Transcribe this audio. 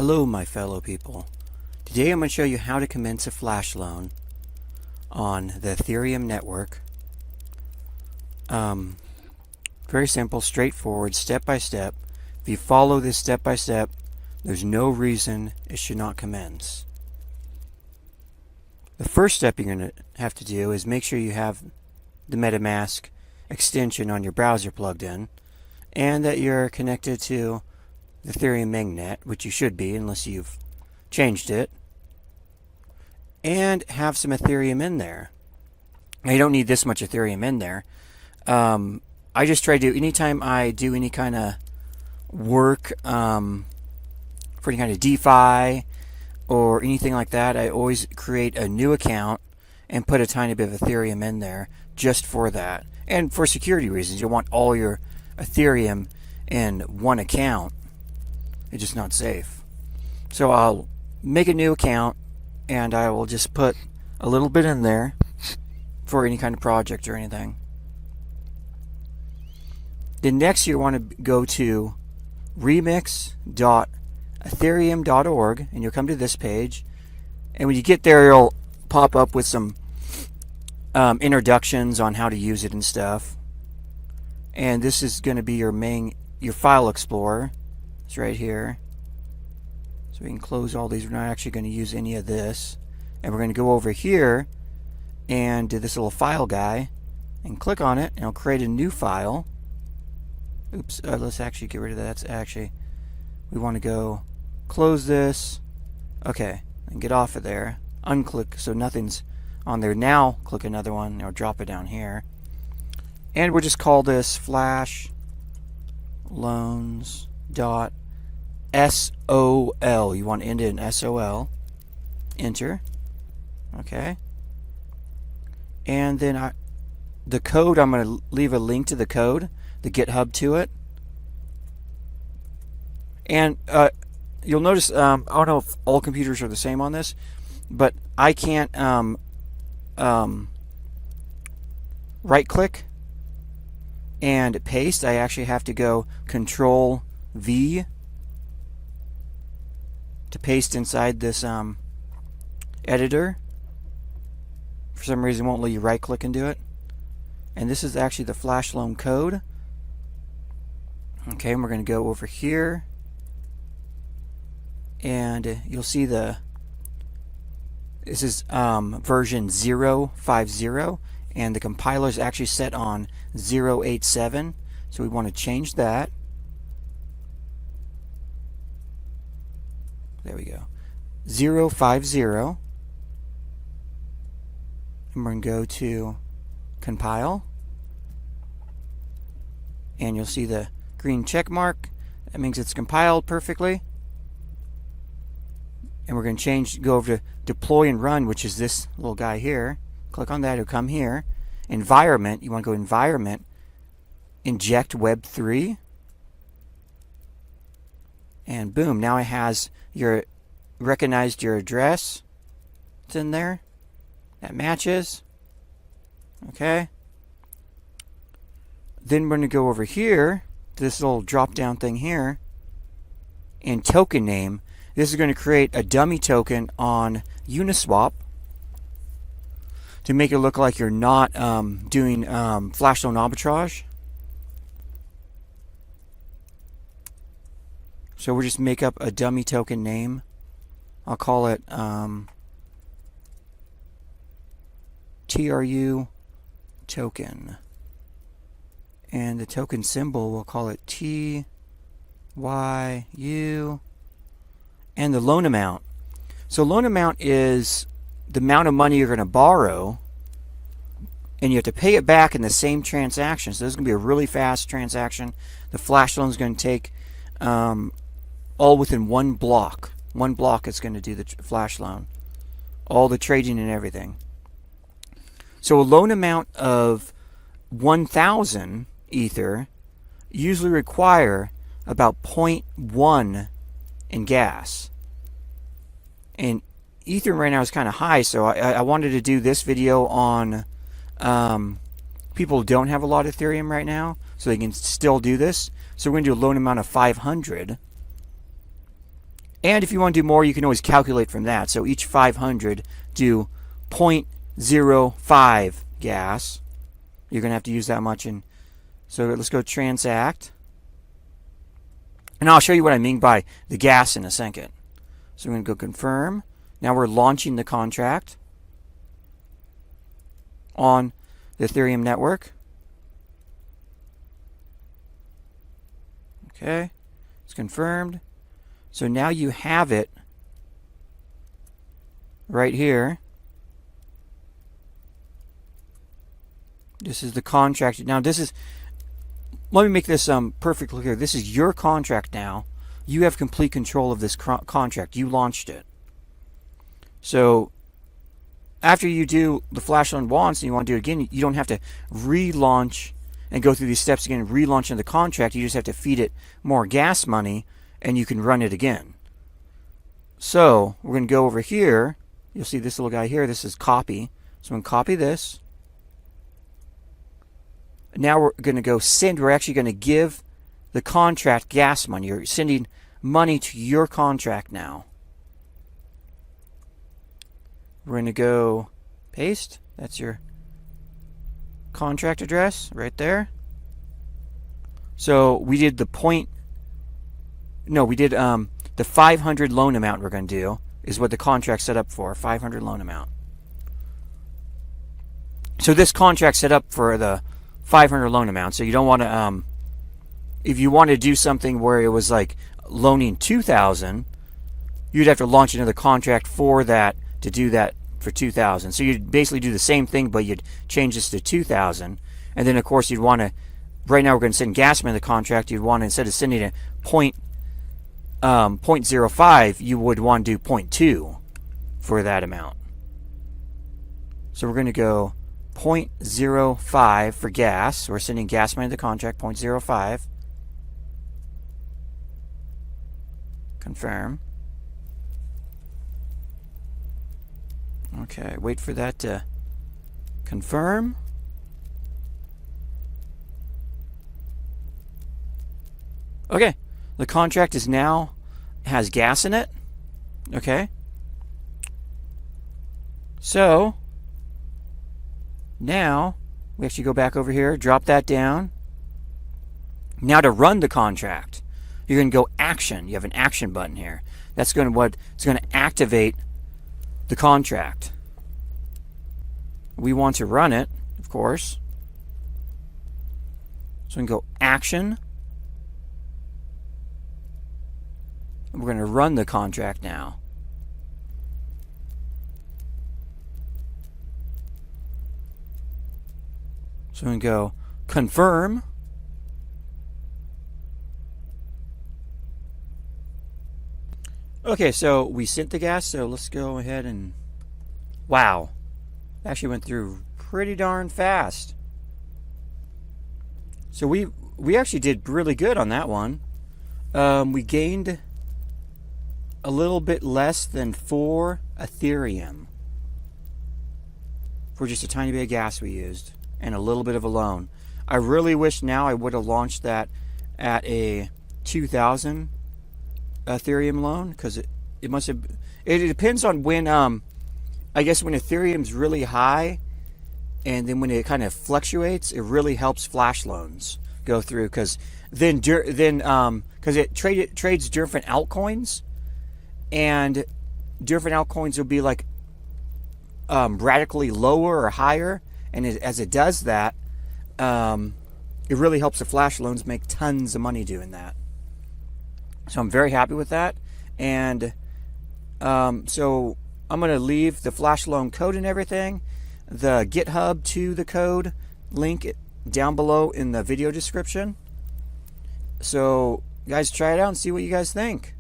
Hello my fellow people. Today I'm going to show you how to commence a flash loan on the Ethereum network. Very simple, straightforward, step by step. If you follow this step by step, there's no reason it should not commence. The first step you're going to have to do is make sure you have the Metamask extension on your browser plugged in and that you're connected to the Ethereum mainnet, which you should be unless you've changed it, and have some Ethereum in there. Now, you don't need this much Ethereum in there. I just try to, anytime I do any kind of work for any kind of DeFi or anything like that, I always create a new account and put a tiny bit of Ethereum in there just for that. And for security reasons, you want all your Ethereum in one account. It's just not safe. So I'll make a new account and I will just put a little bit in there for any kind of project or anything. Then next you want to go to remix.ethereum.org and you'll come to this page, and when you get there it'll pop up with some introductions on how to use it and stuff. And this is going to be your file explorer. It's right here. So we can close all these. We're not actually going to use any of this. And we're going to go over here and do this little file guy and click on it, and it'll create a new file. Oops, let's actually get rid of that. That's actually, we want to go close this. Okay, and get off of there. Unclick so nothing's on there. Now click another one, or drop it down here. And we'll just call this flashloans.sol. You want to end it in SOL. Enter. Okay. And then the code, I'm going to leave a link to the code, the GitHub to it. And you'll notice, I don't know if all computers are the same on this, but I can't right click and paste. I actually have to go Control V to paste inside this editor. For some reason it won't let you right click and do it. And this is actually the flash loan code. Okay, and we're going to go over here and you'll see this is version 0.50 and the compiler is actually set on 0.87, so we want to change that. There we go. 0.50. And we're going to go to compile. And you'll see the green check mark. That means it's compiled perfectly. And we're going to go over to deploy and run, which is this little guy here. Click on that, it'll come here. Environment, you want to go environment, inject web3. And boom, now it has recognized your address. It's in there. That matches. Okay. Then we're going to go over here to this little drop down thing here. And token name. This is going to create a dummy token on Uniswap to make it look like you're not doing flash loan arbitrage. So we'll just make up a dummy token name. I'll call it TRU token. And the token symbol, we'll call it TYU. And the loan amount. So loan amount is the amount of money you're going to borrow, and you have to pay it back in the same transaction. So this is going to be a really fast transaction. The flash loan is going to take all within one block. One block is going to do the flash loan. All the trading and everything. So a loan amount of 1,000 Ether usually require about 0.1 in gas. And Ethereum right now is kind of high, so I wanted to do this video on people who don't have a lot of Ethereum right now, so they can still do this. So we're going to do a loan amount of 500. And if you want to do more, you can always calculate from that. So each 500 do 0.05 gas. You're going to have to use that much. And so let's go transact. And I'll show you what I mean by the gas in a second. So we're going to go confirm. Now we're launching the contract on the Ethereum network. Okay, it's confirmed. So now you have it right here. This is the contract. Now this is, let me make this perfectly clear. This is your contract now. You have complete control of this contract. You launched it. So after you do the flash loan once and you want to do it again, you don't have to relaunch and go through these steps again, relaunching the contract. You just have to feed it more gas money and you can run it again. So we're going to go over here. You'll see this little guy here. This is copy. So I'm going to copy this. Now we're going to go send. We're actually going to give the contract gas money. You're sending money to your contract now. We're going to go paste. That's your contract address right there. So we did the the 500 loan amount we're going to do is what the contract set up for, 500 loan amount. So this contract set up for the 500 loan amount. So you don't want to, if you want to do something where it was like loaning 2,000, you'd have to launch another contract for that to do that for 2,000. So you'd basically do the same thing, but you'd change this to 2,000. And then of course you'd want to, right now we're going to send gas money to the contract. You'd want to, instead of sending a 0.05, you would want to do 0.2 for that amount. So we're going to go 0.05 for gas. We're sending gas money to the contract, 0.05. Confirm. Okay, wait for that to confirm. Okay, the contract is now has gas in it. Okay. So now we actually go back over here, drop that down. Now to run the contract, you're going to go action. You have an action button here. That's going to it's going to activate the contract. We want to run it, of course. So we can go action. We're going to run the contract now. So we can go confirm. Okay, so we sent the gas, so let's go ahead and... Wow. Actually went through pretty darn fast. So we actually did really good on that one. We gained a little bit less than 4 Ethereum for just a tiny bit of gas we used and a little bit of a loan. I really wish now I would have launched that at a 2,000 Ethereum loan, because it must have, it depends on when I guess when Ethereum's really high and then when it kind of fluctuates, it really helps flash loans go through, because then because it trades different altcoins, and different altcoins will be like radically lower or higher, and as it does that, it really helps the flash loans make tons of money doing that. So I'm very happy with that. And so I'm going to leave the flash loan code and everything, the GitHub to the code link down below in the video description. So guys, try it out and see what you guys think.